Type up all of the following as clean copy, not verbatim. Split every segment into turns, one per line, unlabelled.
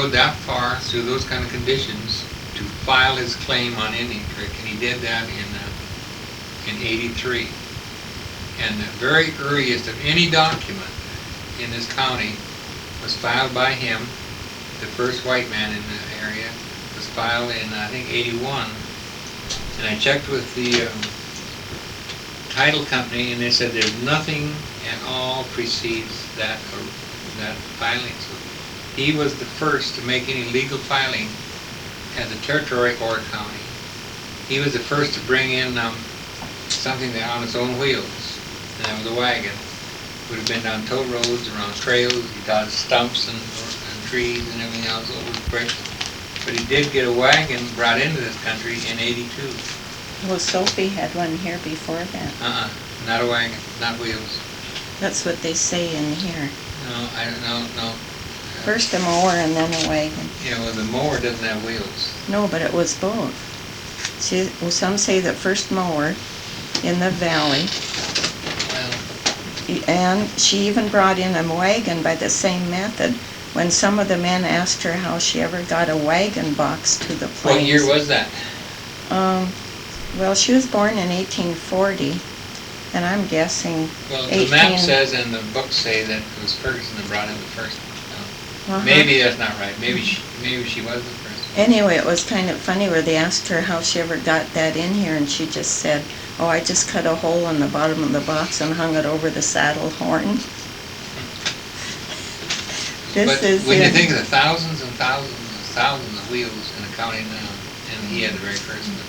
go that far through those kind of conditions to file his claim on Indian Creek, and he did that in '83. And the very earliest of any document in this county was filed by him. The first white man in the area was filed in, I think, '81. And I checked with the title company, and they said there's nothing at all precedes that filing. So he was the first to make any legal filing as a territory or a county. He was the first to bring in something that on its own wheels, and that was a wagon. Would have been down toll roads, around trails, he dodged stumps and trees and everything else over quick. But he did get a wagon brought into this country in '82.
Well, Sophie had one here before that.
Not a wagon, not wheels.
That's what they say in here.
No, I don't know, no.
First a mower and then a wagon.
Yeah, well, the mower doesn't have wheels.
No, but it was both. See, well, some say the first mower in the valley, and she even brought in a wagon by the same method. When some of the men asked her how she ever got a wagon box to the plains.
What year was that?
Well, she was born in 1840, and I'm guessing
Well, the map says and the books say that it was Ferguson that brought in the first one. Maybe that's not right. Maybe she was the first one.
Anyway, it was kind of funny where they asked her how she ever got that in here, and she just said, "Oh, I just cut a hole in the bottom of the box and hung it over the saddle horn."
But when you think of the thousands and thousands and thousands of wheels in a county now, and he had the very first one.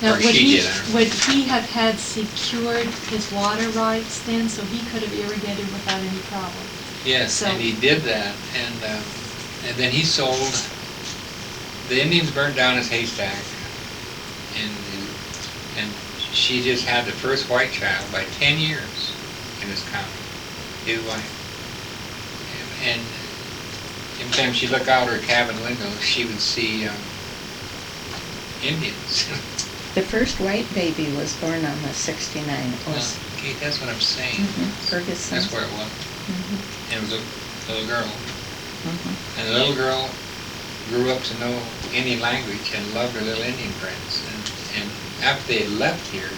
Now,
Or she did, I don't know.
would he have had secured his water rights then, so he could have irrigated without any problem?
Yes,
So-
and he did that, and then he sold. The Indians burned down his haystack, and she just had the first white child by 10 years in this county, his wife. And every time she looked out her cabin window, she would see Indians.
The first white baby was born on the 69.
Okay, that's what I'm saying.
Ferguson.
That's where it was. And it was a little girl. And the little girl grew up to know Indian language and loved her little Indian friends. And after they had left here,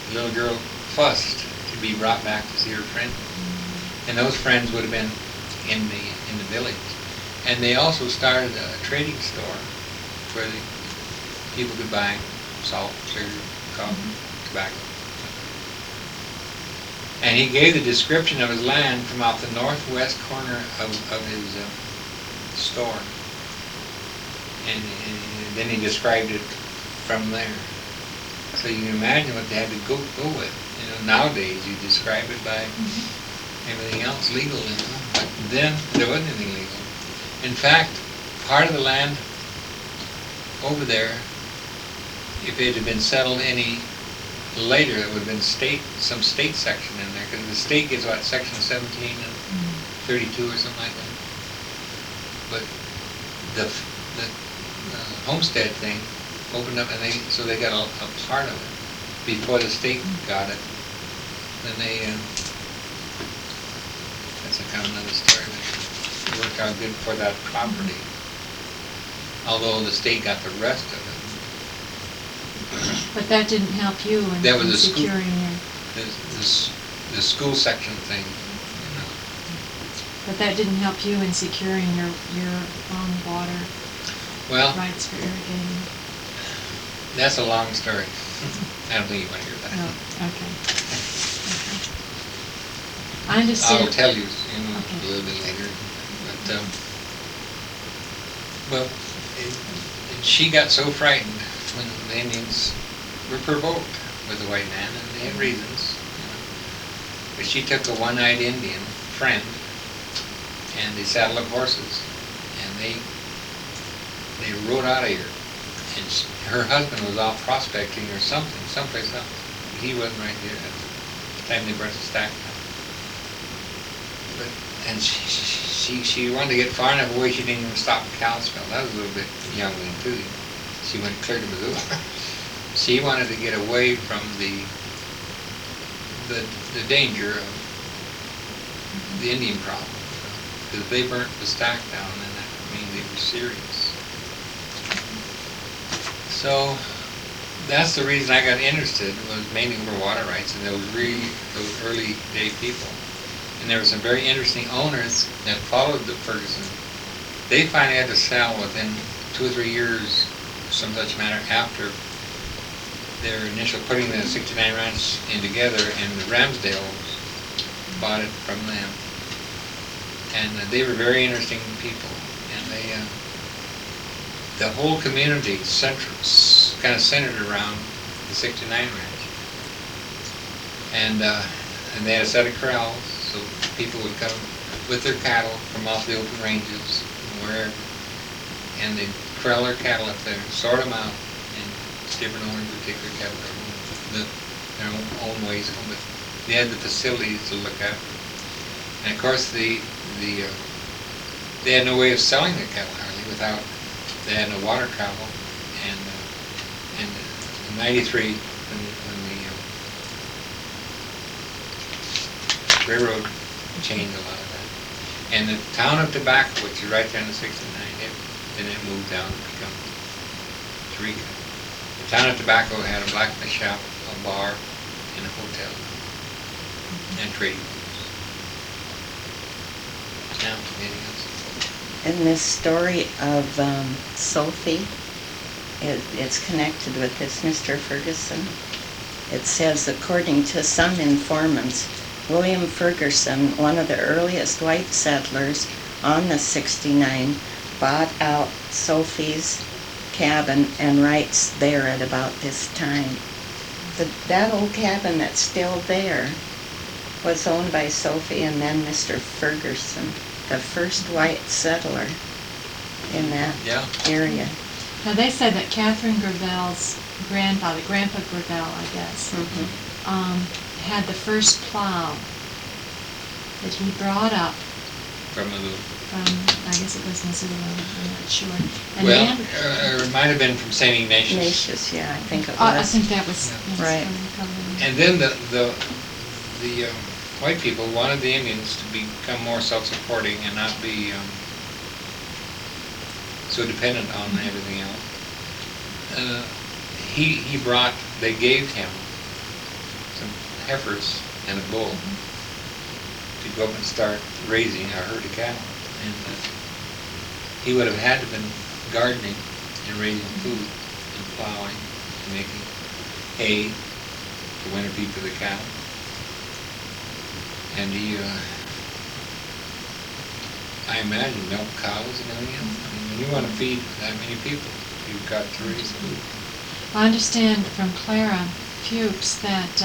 the little girl fussed to be brought back to see her friends. And those friends would have been in the village. And they also started a trading store where people could buy salt, sugar, coffee, tobacco. And he gave the description of his land from out the northwest corner of his store. And then he described it from there. So you can imagine what they had to go with. You know, nowadays you describe it by everything else legal, you know. But then there wasn't anything legal. In fact, part of the land over there, if it had been settled any later, it would have been some state section in there, because the state gives what, section 17 and 32 or something like that. But the homestead thing opened up, and so they got a part of it before the state got it. Then that's a kind of another story. It worked out good for that property, although the state got the rest of it.
But that didn't help you in
That was the
securing your...
The school section thing, you know.
But that didn't help you in securing your own water rights for irrigating.
That's a long story. I don't think you want to hear that.
Oh, okay. I understand.
I'll tell you, a little bit later. But well, she got so frightened when the Indians were provoked with the white man, and they had reasons. But she took a one-eyed Indian friend, and they saddled up horses, and they rode out of here. And her husband was off prospecting or something, someplace else. He wasn't right there at the time they brought the stack down. And she wanted to get far enough away she didn't even stop at Kalispell. That was a little bit youngling too. She went clear to Missoula. She wanted to get away from the danger of the Indian problem. Because if they burnt the stack down, then that would mean were serious. So that's the reason I got interested, was mainly over water rights and those early day people. And there were some very interesting owners that followed the Ferguson. They finally had to sell within 2 or 3 years, some such matter, after their initial putting the 69 ranch in together, and the Ramsdales bought it from them. And they were very interesting people, and they, the whole community kind of centered around the 69 ranch. And they had a set of corrals, so people would come with their cattle from off the open ranges, wherever, and they'd corral their cattle up there, sort them out, and different owners would take their cattle their own ways home. But they had the facilities to look after. And of course, they had no way of selling their cattle hardly without, they had no water travel. And in '93, when the railroad changed a lot of that. And the town of Tobacco, which is right there in the 69, then it moved down to become Eureka. The town of Tobacco had a blacksmith shop, a bar, and a hotel, and trading posts. Now, anything else?
And this story of Sophie, it's connected with this Mr. Ferguson. It says, according to some informants, William Ferguson, one of the earliest white settlers on the 69, bought out Sophie's cabin and rights there at about this time. That old cabin that's still there was owned by Sophie and then Mr. Ferguson, the first white settler in that area.
Now they said that Catherine Gravel's grandfather, Grandpa Gravel, I guess, had the first plow that he brought up
From
I guess it was Missoula, I'm not sure. And
well, it might have been from St. Ignatius.
Ignatius, yeah, I think it was.
I think that was
right.
And then the white people wanted the Indians to become more self-supporting and not be so dependent on everything else. They gave him some heifers and a bull to go up and start raising a herd of cattle. And he would have had to have been gardening and raising food and plowing and making hay to winter feed for the cattle. And he, I imagine, milk cows and everything else. I mean, when you want to feed that many people, you've got to raise food.
I understand from Clara Fuchs that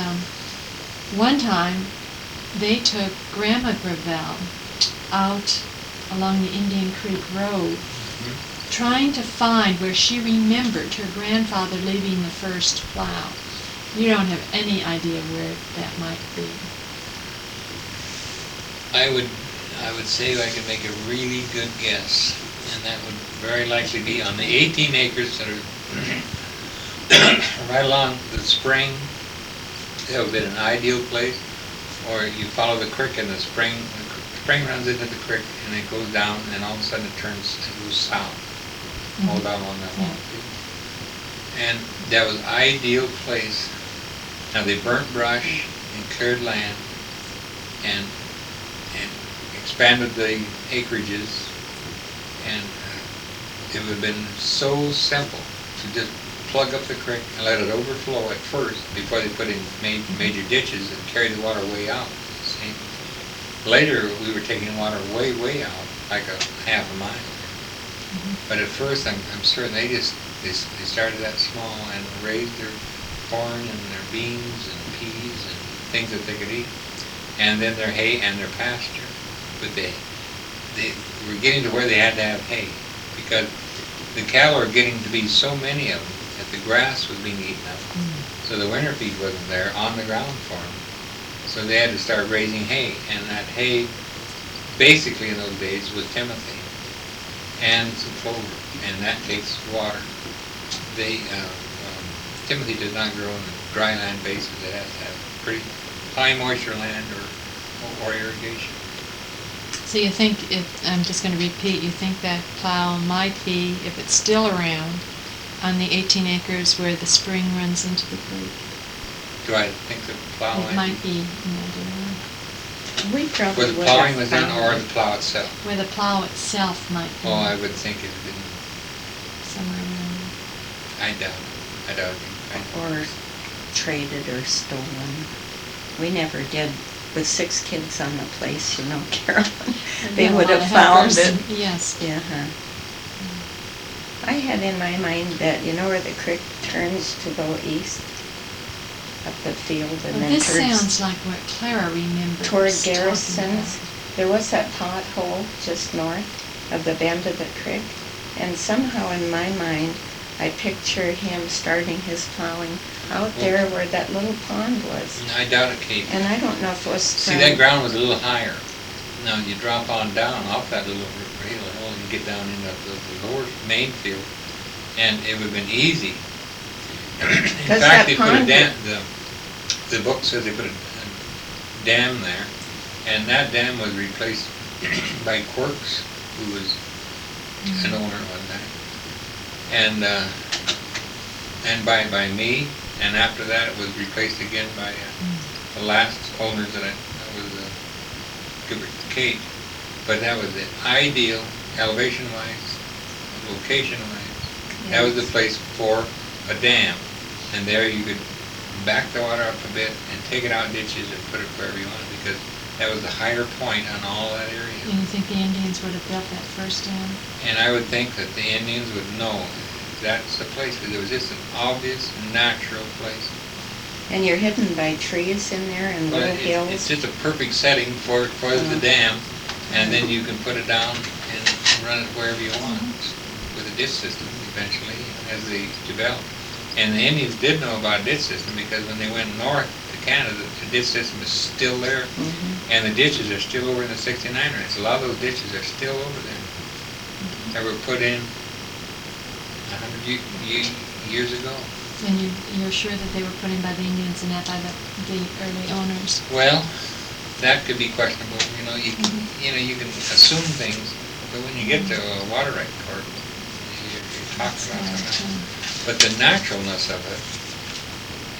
one time they took Grandma Gravel out along the Indian Creek Road, trying to find where she remembered her grandfather leaving the first plow. You don't have any idea where that might be.
I would say I could make a really good guess, and that would very likely be on the 18 acres that are right along the spring. That would be an ideal place. Or you follow the creek and the spring runs into the creek and it goes down, and all of a sudden it goes south, all down along that long field. And that was ideal place. Now they burnt brush and cleared land and expanded the acreages, and it would have been so simple to just plug up the creek and let it overflow at first before they put in major ditches and carry the water way out. See? Later we were taking water way out, like a half a mile. But at first I'm certain they started that small and raised their corn and their beans and peas and things that they could eat, and then their hay and their pasture. But they were getting to where they had to have hay, because the cattle were getting to be so many of them that the grass was being eaten up. So the winter feed wasn't there on the ground for them. So they had to start raising hay, and that hay basically in those days was timothy and some clover, and that takes water. Timothy does not grow in a dry land basis. It has to have pretty high moisture land or irrigation.
So you think, I'm just going to repeat, you think that plow might be, if it's still around, on the 18 acres where the spring runs into the creek?
Do I think the plow
It might be,
We probably
where the
would
plowing
have
was done,
found
or
it.
the plow itself?
where the plow itself might be
Oh, I would think it had been,
somewhere around
I doubt it. I doubt it.
Or traded or stolen. We never did. With 6 kids on the place, Carolyn,
there.
they
Yeah, a
would
lot
have
of
found
helpers.
it.
Yes.
Yeah. I had in my mind that, where the creek turns to go east, up the field and
Well,
then
this
turns
sounds like what Clara remembers
toward
talking
Garrison's.
about.
There was that pothole just north of the bend of the creek, and somehow in my mind, I pictured him starting his plowing out there where that little pond was.
I doubt it, Kate.
And I don't know if it was
See,
from...
that ground was a little higher. Now, you drop on down off that little hill and get down into the lower main field, and it would have been easy. In
Does
fact,
that
they put a
pond-
dam, the book says they put a dam there, and that dam was replaced by Quirks, who was an owner at one time, and by me, and after that it was replaced again by the last owners that was Gilbert Cage. But that was the ideal, elevation-wise, location-wise. That was the place for a dam, and there you could back the water up a bit and take it out in ditches and put it wherever you wanted, because that was the higher point on all that area.
And you think the Indians would have built that first dam?
And I would think that the Indians would know that's the place, because it was just an obvious, natural place.
And you're hidden by trees in there and
But
little hills.
it's just a perfect setting for the dam, and then you can put it down and run it wherever you want with a ditch system eventually as they develop. And the Indians did know about ditch system, because when they went north to Canada, the ditch system is still there, and the ditches are still over in the 69 ranch. A lot of those ditches are still over there. They were put in 100 years ago.
And you're sure that they were put in by the Indians and not by the early owners?
Well, that could be questionable. You can assume things, but when you get to a water right court, you're talking about something. But the naturalness of it,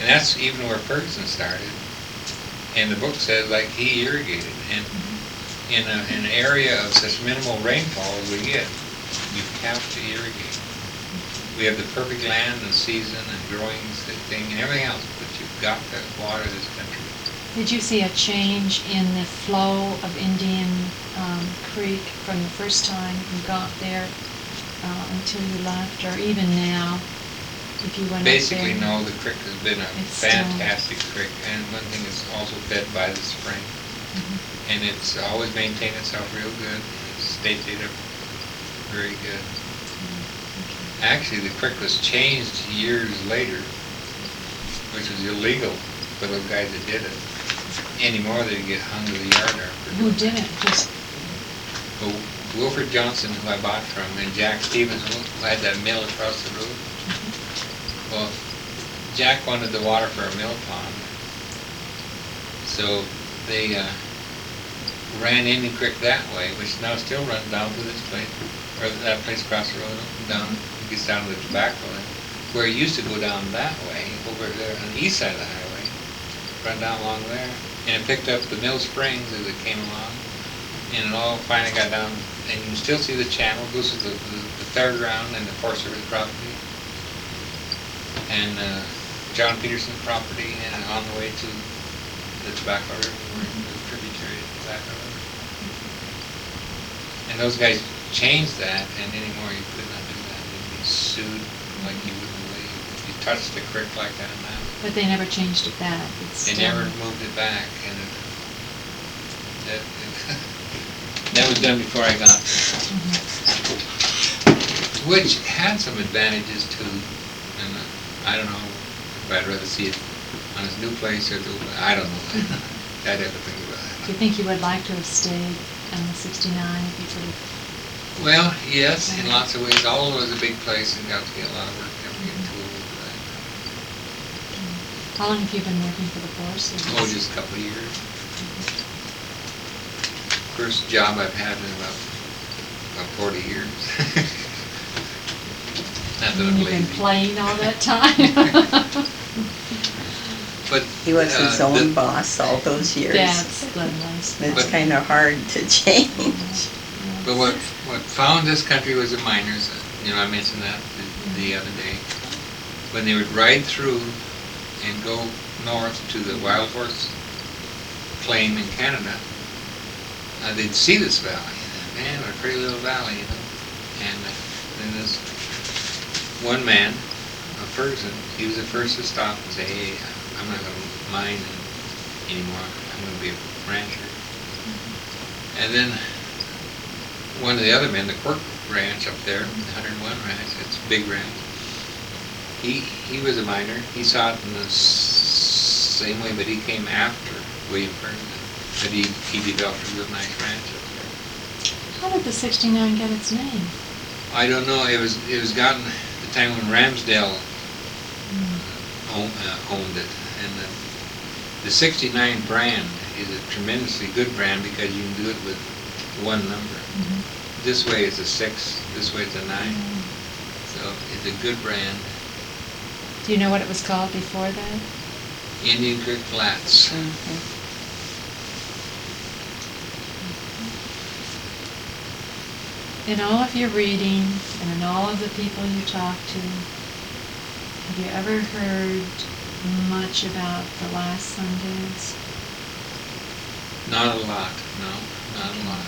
and that's even where Ferguson started. And the book says, like, he irrigated, and in an area of such minimal rainfall as we get, you have to irrigate. We have the perfect land and season and growing thing and everything else, but you've got to water this country.
Did you see a change in the flow of Indian Creek from the first time you got there until you left, or even now, if you went
Basically,
up there?
no, the creek has been a
It's still-
fantastic creek, and one thing, it's also fed by the spring. And it's always maintained itself real good. State data, very good. Actually, the creek was changed years later, which was illegal for those guys that did it. Anymore, they'd get hung to the yard arm.
Who did it? Just
Well, Wilfred Johnson, who I bought from, and Jack Stevens, who had that mill across the road. Well, Jack wanted the water for a mill pond, so they ran Indian Creek that way, which now still runs down to this place, or that place across the road, down, gets down to the tobacco land, where it used to go down that way, over there on the east side of the highway, run down along there, and it picked up the Mill Springs as it came along, and it all finally got down, and you can still see the channel. This is the third round and the Forest Service property, and John Peterson's property, and on the way to the Tobacco River, the tributary of the Tobacco River. And those guys changed that, and anymore you could not do that. You'd be sued like you would if you touched the creek like that now.
But they never changed it back. It's
They
still...
never moved it back, and that was done before I got there. Which had some advantages too, and I don't know if I'd rather see it on his new place or I don't know. I'd have to think about
Do you
it.
think you would like to have stayed on the 69 if you could have?
Well, yes, in lots of ways. All was a big place and got to get a lot of work. Never get too old for that.
How long have you been working for the force?
Oh, just a couple of years. first job I've had in about 40 years. Not that I'm
You've been
lazy.
playing all that time.
But
He was his own
the-
boss all those years.
That's the nice
It's
But-
kind of hard to change.
But what found this country was the miners. I mentioned that the other day. When they would ride through and go north to the wild horse claim in Canada, they'd see this valley. Man, what a pretty little valley, And then this one man, Ferguson, he was the first to stop and say, hey, I'm not going to mine anymore. I'm going to be a rancher. And then one of the other men, the Quirk Ranch up there, the 101 Ranch, it's a big ranch, he was a miner. He saw it in the same way, but he came after William Ferguson. But he developed a real nice ranch up there.
How did the 69 get its name?
I don't know. It was gotten the time when Ramsdale owned it, and the 69 brand is a tremendously good brand because you can do it with one number. This way it's a 6, this way it's a 9. So it's a good brand.
Do you know what it was called before that?
Indian Creek Flats.
In all of your reading and in all of the people you talk to, have you ever heard much about the last Sundance?
Not a lot, no, not a lot.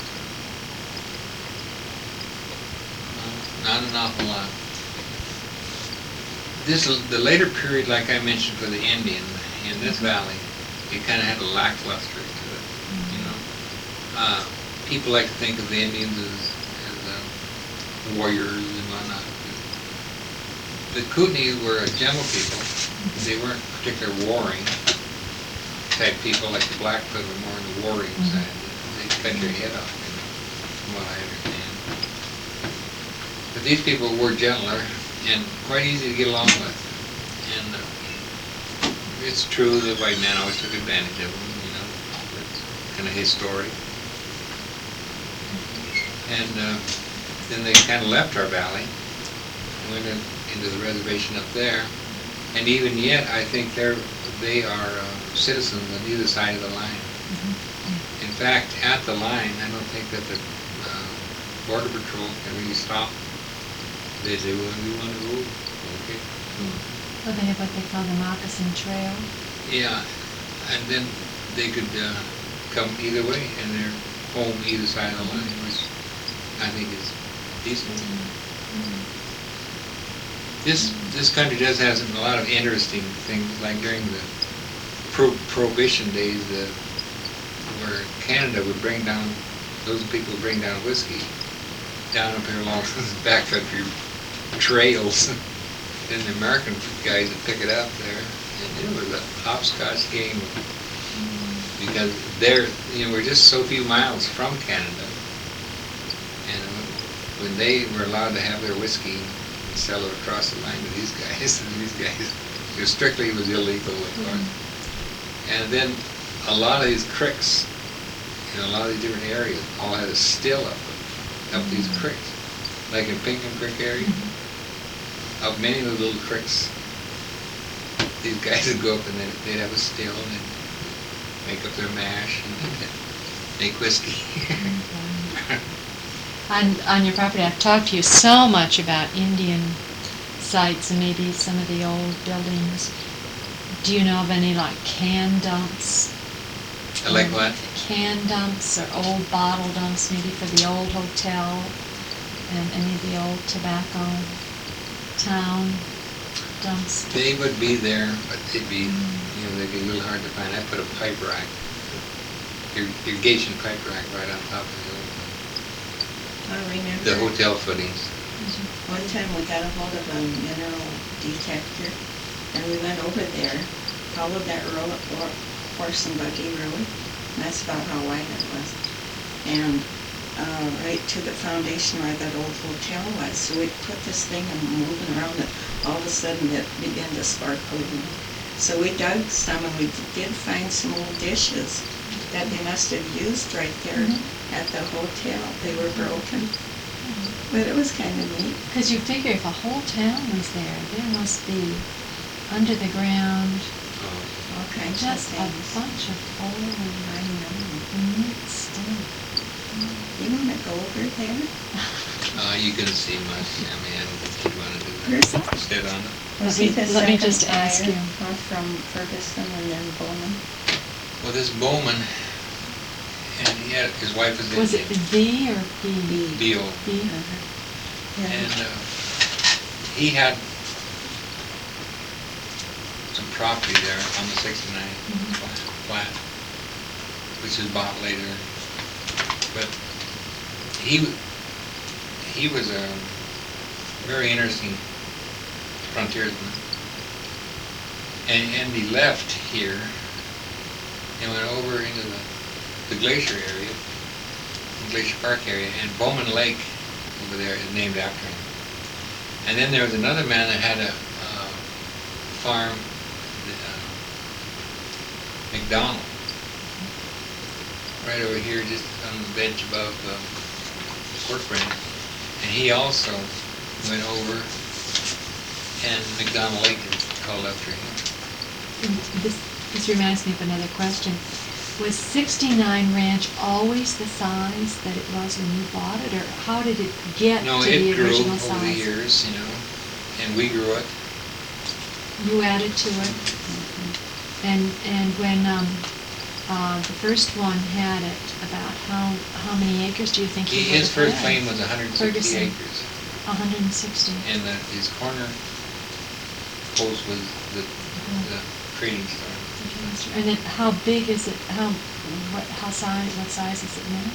No, not an awful lot. The later period, like I mentioned for the Indian in this valley, it kind of had a lackluster to it, People like to think of the Indians as warriors and whatnot. The Kootenai were gentle people. They weren't particular warring type people like the Blackfoot were more on the warring side. They cut your head off, from what I understand. But these people were gentler and quite easy to get along with. And it's true that white man always took advantage of them, It's kind of his story. And then they kind of left our valley and went into the reservation up there. And even yet, I think they are citizens on either side of the line. In fact, at the line, I don't think that the Border Patrol can really stop. They say, well, we want to go. Okay.
Well, they have what they call the Moccasin Trail.
Yeah, and then they could come either way, and they're home either side of the line, which I think is decent. This country does have a lot of interesting things, like during the Prohibition days, where Canada would bring down, those people would bring down whiskey down up here along the backcountry trails. Then the American guys would pick it up there, and it was a hopscotch game because we're just so few miles from Canada. And when they were allowed to have their whiskey and sell it across the line to these guys, it was illegal, of course. And then a lot of these creeks, a lot of these different areas, all had a still up these creeks, like in Pinkham Creek area. Up many of the little creeks, these guys would go up and they'd have a still and they'd make up their mash and make whiskey.
On your property, I've talked to you so much about Indian sites and maybe some of the old buildings. Do you know of any like can dumps?
I like what?
Can dumps or old bottle dumps, maybe for the old hotel and any of the old tobacco town dumps?
They would be there, but they'd be a little hard to find. I put a pipe rack, irrigation pipe rack right on top of
I remember
the hotel footings.
one time we got a hold of a mineral detector, and we went over there, followed that horse and buggy road, and that's about how wide it was, and right to the foundation where that old hotel was. So we put this thing and moving around it. All of a sudden it began to sparkle. So we dug some and we did find some old dishes. that they must have used right there at the hotel. They were broken. But it was kind of neat.
Because you figure if a whole town was there, there must be under the ground
Oh,
All kinds
just
of
a
things.
bunch of old
I know.
neat stuff.
You want to go over there?
you can see much, I mean, I don't think you want to do
Where's
that.
that?
Sit on it.
Was
Let
he
me-
the
let me
second
just ask
buyer,
you.
From Ferguson and then Bowman?
Well, this Bowman, and he had, his wife was
Was it
Indian.
V or B?
Beal.
B?
Yeah.
And he had some property there on the 69 flat, which was bought later. But he was a very interesting frontiersman. And he left here and went over into the glacier area, Glacier Park area, and Bowman Lake over there is named after him. And then there was another man that had a farm, McDonald, right over here, just on the bench above Fort Brinton. And he also went over, and McDonald Lake is called after him.
This reminds me of another question. Was 69 Ranch always the size that it was when you bought it, or how did it get
No,
to
it
the
grew
original
over the
size?
years, and we grew it.
You added to it? And when the first one had it, about how many acres do you think he would have
His first
had?
claim was 160
Ferguson.
acres.
160.
And his corner post was the trading store.
And then how big is it, what size is it now?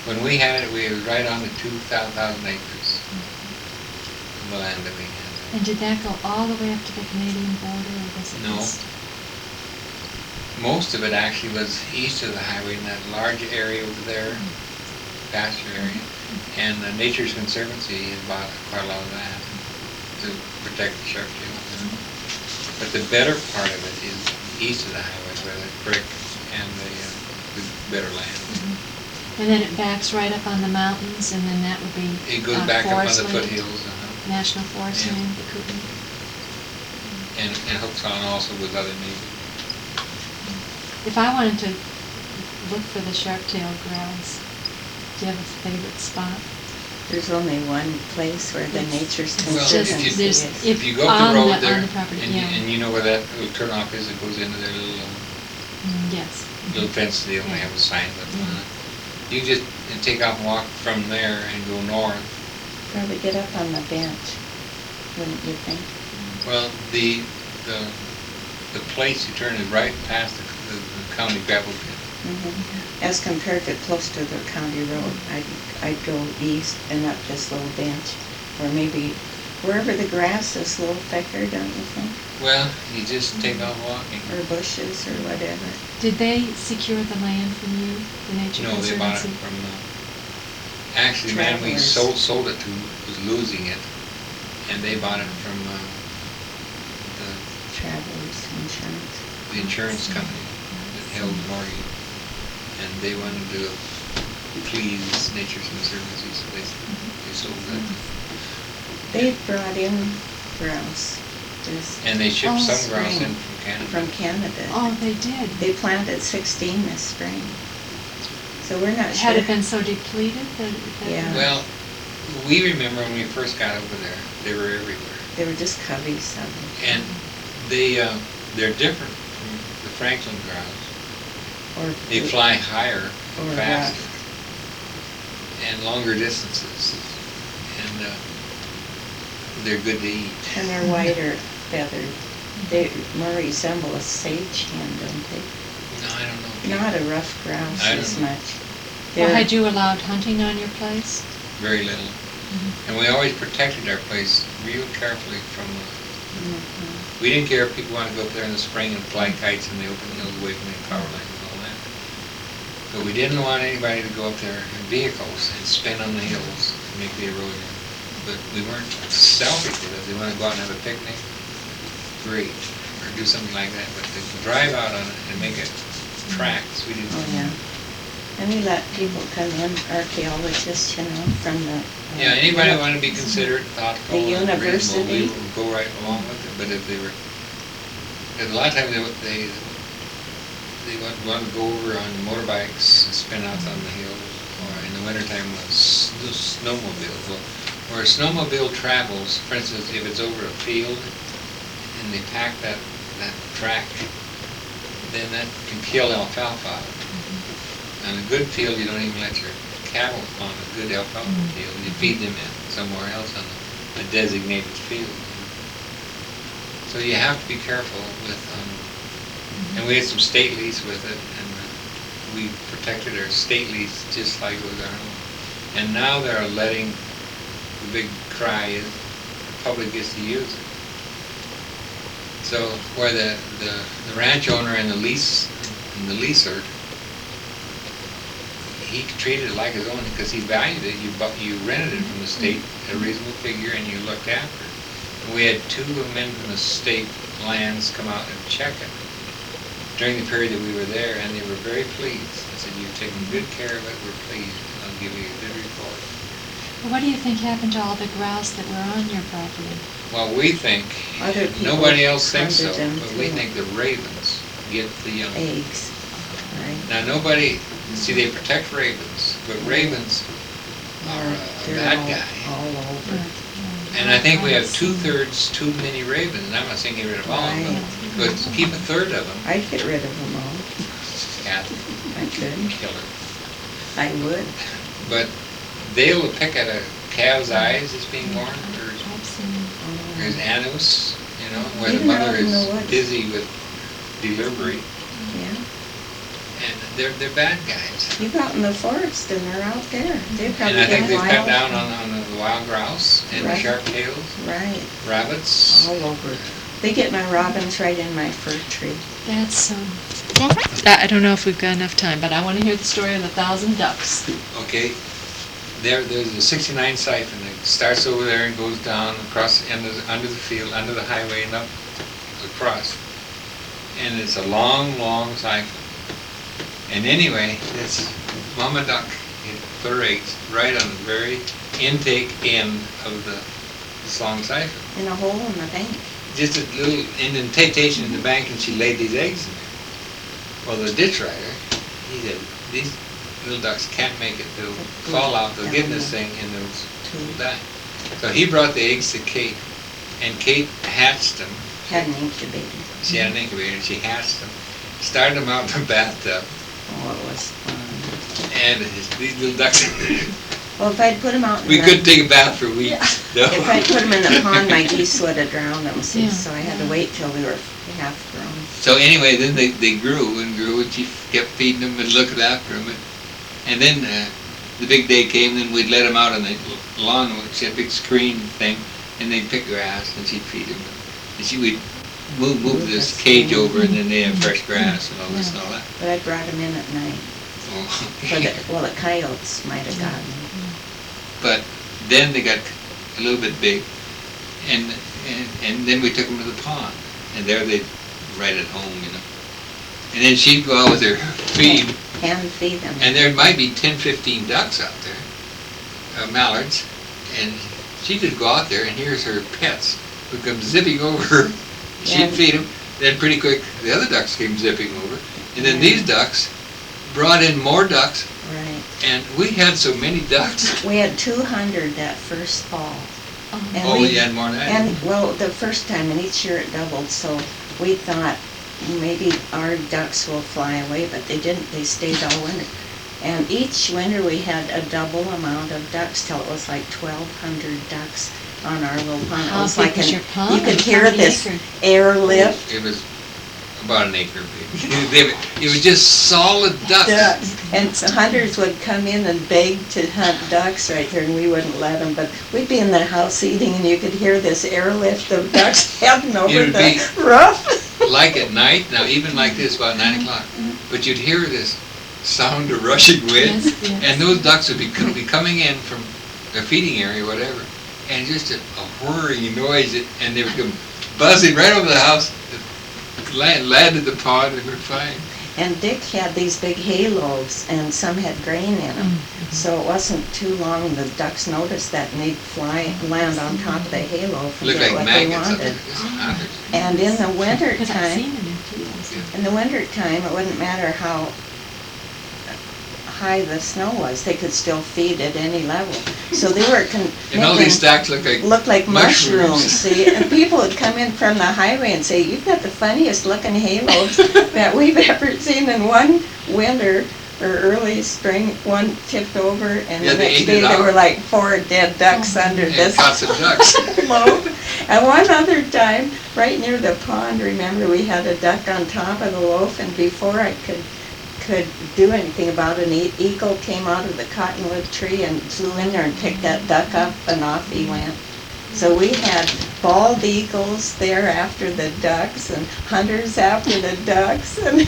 When we had it, we were right on the 2,000 acres of the land that we had.
And did that go all the way up to the Canadian border, or was it
No.
just?
Most of it actually was east of the highway in that large area over there, pasture area. And the Nature's Conservancy had bought quite a lot of that to protect the shark tail. But the better part of it is east of the highway, where the creek and the better land.
And then it backs right up on the mountains, and then that would be
It goes back up on
forest
the
land,
foothills,
National Forest
Yeah.
land, the Kootenai.
and hooks on also with other neighbors.
If I wanted to look for the shark-tail grouse, do you have a favorite spot?
There's only one place where the Nature's
Well,
Conservancy
if you-
is.
If you go up
on
the
the-
road there,
on the property,
and
yeah.
you know where that little turnoff is, it goes into their
Yes.
little fence deal, and they have a sign up on it. You just take off and walk from there and go north.
Probably get up on the bench, wouldn't you think?
Well, the place you turn is right past the county gravel pit.
As compared to close to the county road, I'd go east and up this little bench, or maybe wherever the grass is a little thicker, don't you think?
Well, you just take off walking.
Or bushes or whatever.
Did they secure the land from you, the Nature
No, they bought it
Conservancy?
from, actually, the man we
Travelers.
sold it to was losing it, and they bought it from
Travelers Insurance.
the insurance company that held the mortgage, and they wanted to please Nature's Conservancy, so they sold it.
They brought in grouse.
And they shipped
Oh,
some grouse
spring.
in from Canada.
From Canada.
Oh, they did.
They planted 16 this spring. So we're not sure.
Had it been so depleted that?
Yeah.
Well, we remember when we first got over there, they were everywhere.
They were just coveys of them.
And they're different from the Franklin grouse.
Or
They fly higher,
Or
faster, and longer distances. And they're good to eat.
And they're whiter feathered. They more resemble a sage hen, don't they?
No, I don't know.
Not a rough grouse
I don't
as
know.
much.
Well,
They're-
had you allowed hunting on your place?
Very little. And we always protected our place real carefully from we didn't care if people wanted to go up there in the spring and fly kites in the open hills away from the power lines and all that. But we didn't want anybody to go up there in vehicles and spin on the hills and make the erosion. But we weren't selfish with it. They want to go out and have a picnic, great, or do something like that. But to drive out on it and make it tracks because we didn't.
Oh, yeah. And we let people come in, archaeologists, you know, from the.
Yeah, anybody want to be considerate, thoughtful,
The
and reasonable, we
university.
will go right along with it. But if they were, and a lot of times they want to go over on motorbikes and spin out on the hills, or in the wintertime with snowmobiles. Well, where a snowmobile travels, for instance, if it's over a field and they pack that track, then that can kill alfalfa. On a good field, you don't even let your cattle on a good alfalfa field. You feed them in somewhere else on a designated field. So you have to be careful with, and we had some state lease with it, and we protected our state lease just like it was our own. And now they're letting, the big cry is, the public gets to use it. So where the ranch owner and the leaser, he treated it like his own because he valued it. You rented it from the state at a reasonable figure and you looked after it. And we had 2 men from the state lands come out and check it during the period that we were there, and they were very pleased. I said, "You've taken good care of it, we're pleased, and I'll give you a good report."
What do you think happened to all the grouse that were on your property?
Well, we think,
Other people
nobody else thinks so,
hunted them
but we
too.
think the ravens get the young.
Eggs, right?
Now, nobody, see, they protect ravens, but ravens are a
They're
bad
all-
guy.
All over.
And I think we have 2/3 too many ravens, and I'm not saying get rid of all of them, but keep 1/3 of them.
I'd get rid of them all.
Cat
I could.
killer.
I would.
But they'll pick at a calf's eyes that's being born, or
I've seen.
there's anus, you know, where the
Even out
mother
in the
is
woods.
busy with delivery,
Yeah.
and they're bad guys.
You go out in the forest and they're out there. They
And
probably
I think
get
they've cut
wild.
down on the wild grouse and the
Right.
sharp tails,
Right,
rabbits.
all over. They get my robins right in my fir tree.
That's, I don't know if we've got enough time, but I want to hear the story of the 1,000 ducks.
Okay, there's a 69 siphon that starts over there and goes down across the end of under the field, under the highway and up across. And it's a long, long siphon. And anyway, this mama duck had put her eggs right on the very intake end of this long siphon.
In a hole in the bank.
Just a little indentation in the bank, and she laid these eggs in there. Well, the ditch rider, he said, "These little ducks can't make it. They'll fall out. They'll get in this thing, and they'll die." So he brought the eggs to Kate, and Kate hatched them.
Had an incubator.
She had an incubator, and she hatched them, started them out in the bathtub,
Oh, it was fun.
and these little ducks,
Well, if I'd put them out in
we
the...
couldn't take a bath for weeks. No.
If I'd put them in the pond, my geese would have drowned them, see,
Yeah.
so I had to wait till they were half grown.
So anyway, then they grew and grew, and she kept feeding them and looking after them. And then the big day came, and we'd let them out on the lawn. She had a big screen thing, and they'd pick grass, and she'd feed them. And we'd move this cage over, and then they have fresh grass and all this and all that.
But I brought them in at night.
Oh,
Well, the coyotes might have gotten them.
But then they got a little bit big, and then we took them to the pond, and there they'd right at home, you know. And then she'd go out with her feed,
Hand feed them.
and there might be 10, 15 ducks out there, mallards, and she'd just go out there, and here's her pets who come zipping over her. She'd
Yeah.
feed them, then pretty quick the other ducks came zipping over, and then
Yeah.
these ducks brought in more ducks,
Right.
and we had so many ducks.
We had 200 that first fall. And
Oh,
we-
we had more than that.
And, well, the first time, and each year it doubled, so we thought maybe our ducks will fly away, but they didn't. They stayed all winter. And each winter we had a double amount of ducks till it was like 1,200 ducks on our little pond. It
How
was
big
like
was your pond?
you could
How
hear
many
this
acres?
airlift.
It was about an acre big. It was just solid ducks.
Ducks. And so hunters would come in and beg to hunt ducks right there, and we wouldn't let them. But we'd be in the house eating, and you could hear this airlift of ducks heading over
It'd
the roof.
Like at night, now even like this, about 9 o'clock, but you'd hear this sound of rushing wind,
Yes, yes.
and those ducks would be coming in from their feeding area, whatever, and just a whirring noise, and they would come buzzing right over the house, landed the pond, and we're fine.
And Dick had these big hay loaves, and some had grain in them. So it wasn't too long, the ducks noticed that, and they'd land on top of the hay loaf and
Look
get
like
what they
maggots up
wanted.
there.
And in the winter
Because I've
time,
seen them in fields.
in the winter time, it wouldn't matter how high the snow was, they could still feed at any level. So they were
And all these stacks look like
mushrooms, see? And people would come in from the highway and say, "You've got the funniest looking hay loaves that we've ever seen." In one winter or early spring, one tipped over, and
Yeah,
the
they
next
ate
day
it
there
out.
were like 4 dead ducks under
And
this
caught some ducks.
loaf. And one other time, right near the pond, remember, we had a duck on top of the loaf, and before I could do anything about it, an eagle came out of the cottonwood tree and flew in there and picked that duck up, and off he went. So we had bald eagles there after the ducks, and hunters after the ducks, and